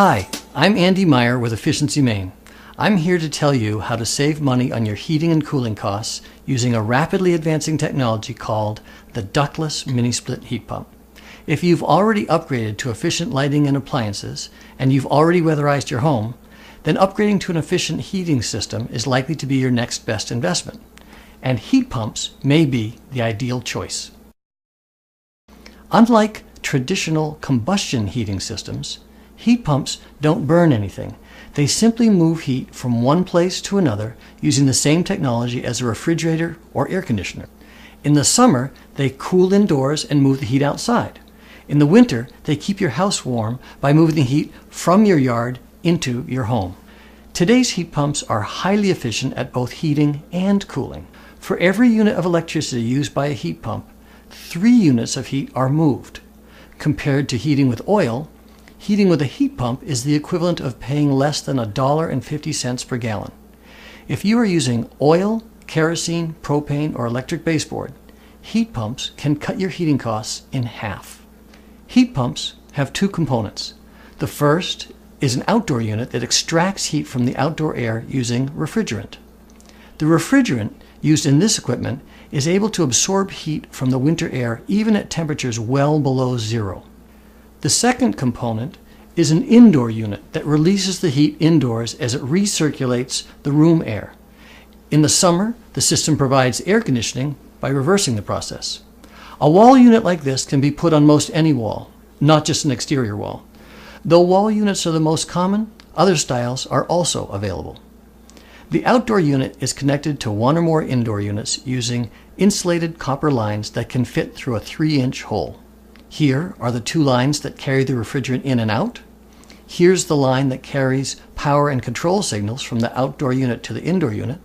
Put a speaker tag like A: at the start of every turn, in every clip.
A: Hi, I'm Andy Meyer with Efficiency Maine. I'm here to tell you how to save money on your heating and cooling costs using a rapidly advancing technology called the ductless mini-split heat pump. If you've already upgraded to efficient lighting and appliances, and you've already weatherized your home, then upgrading to an efficient heating system is likely to be your next best investment. And heat pumps may be the ideal choice. Unlike traditional combustion heating systems, heat pumps don't burn anything. They simply move heat from one place to another using the same technology as a refrigerator or air conditioner. In the summer, they cool indoors and move the heat outside. In the winter, they keep your house warm by moving the heat from your yard into your home. Today's heat pumps are highly efficient at both heating and cooling. For every unit of electricity used by a heat pump, 3 units of heat are moved. Compared to heating with oil, heating with a heat pump is the equivalent of paying less than $1.50 per gallon. If you are using oil, kerosene, propane, or electric baseboard, heat pumps can cut your heating costs in half. Heat pumps have 2 components. The first is an outdoor unit that extracts heat from the outdoor air using refrigerant. The refrigerant used in this equipment is able to absorb heat from the winter air even at temperatures well below zero. The second component is an indoor unit that releases the heat indoors as it recirculates the room air. In the summer, the system provides air conditioning by reversing the process. A wall unit like this can be put on most any wall, not just an exterior wall. Though wall units are the most common, other styles are also available. The outdoor unit is connected to 1 or more indoor units using insulated copper lines that can fit through a 3-inch hole. Here are the 2 lines that carry the refrigerant in and out. Here's the line that carries power and control signals from the outdoor unit to the indoor unit.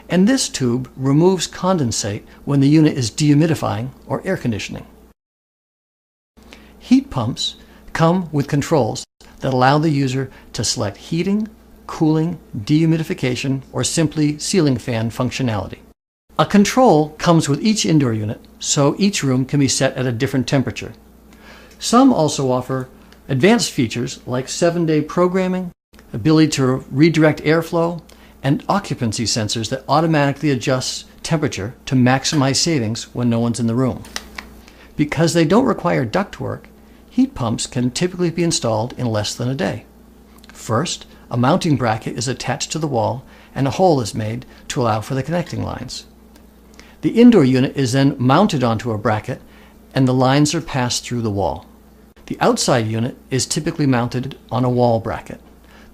A: And this tube removes condensate when the unit is dehumidifying or air conditioning. Heat pumps come with controls that allow the user to select heating, cooling, dehumidification, or simply ceiling fan functionality. A control comes with each indoor unit, so each room can be set at a different temperature. Some also offer advanced features like 7-day programming, ability to redirect airflow, and occupancy sensors that automatically adjust temperature to maximize savings when no one's in the room. Because they don't require ductwork, heat pumps can typically be installed in less than a day. First, a mounting bracket is attached to the wall and a hole is made to allow for the connecting lines. The indoor unit is then mounted onto a bracket and the lines are passed through the wall. The outside unit is typically mounted on a wall bracket.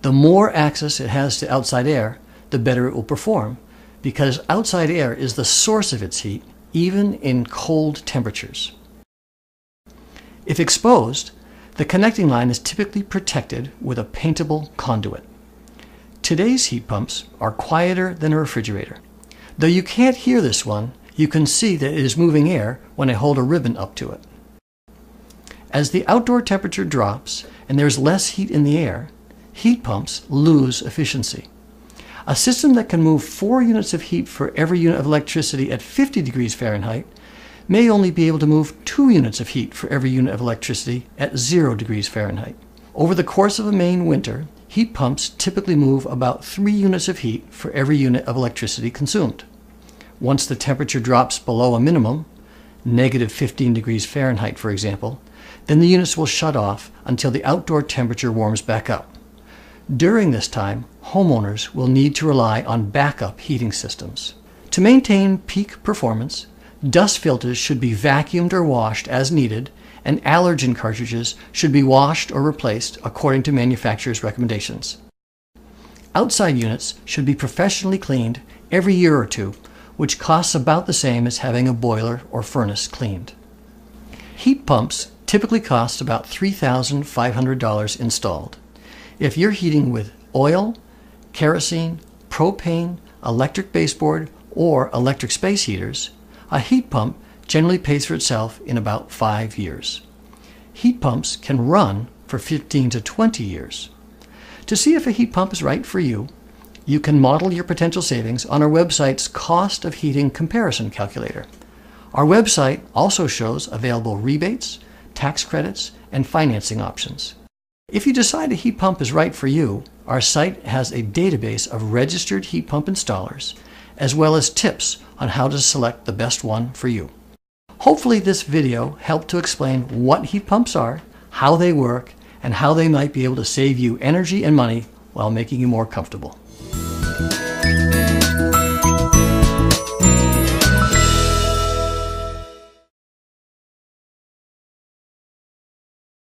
A: The more access it has to outside air, the better it will perform, because outside air is the source of its heat, even in cold temperatures. If exposed, the connecting line is typically protected with a paintable conduit. Today's heat pumps are quieter than a refrigerator. Though you can't hear this one, you can see that it is moving air when I hold a ribbon up to it. As the outdoor temperature drops and there's less heat in the air, heat pumps lose efficiency. A system that can move 4 units of heat for every unit of electricity at 50 degrees Fahrenheit may only be able to move 2 units of heat for every unit of electricity at 0 degrees Fahrenheit. Over the course of a Maine winter, heat pumps typically move about 3 units of heat for every unit of electricity consumed. Once the temperature drops below a minimum, negative 15 degrees Fahrenheit for example, then the units will shut off until the outdoor temperature warms back up. During this time, homeowners will need to rely on backup heating systems. To maintain peak performance, dust filters should be vacuumed or washed as needed, and allergen cartridges should be washed or replaced according to manufacturer's recommendations. Outside units should be professionally cleaned every year or 2, which costs about the same as having a boiler or furnace cleaned. Heat pumps typically cost about $3,500 installed. If you're heating with oil, kerosene, propane, electric baseboard, or electric space heaters, a heat pump generally pays for itself in about 5 years. Heat pumps can run for 15 to 20 years. To see if a heat pump is right for you, you can model your potential savings on our website's Cost of Heating Comparison Calculator. Our website also shows available rebates, tax credits, and financing options. If you decide a heat pump is right for you, our site has a database of registered heat pump installers, as well as tips on how to select the best one for you. Hopefully this video helped to explain what heat pumps are, how they work, and how they might be able to save you energy and money while making you more comfortable.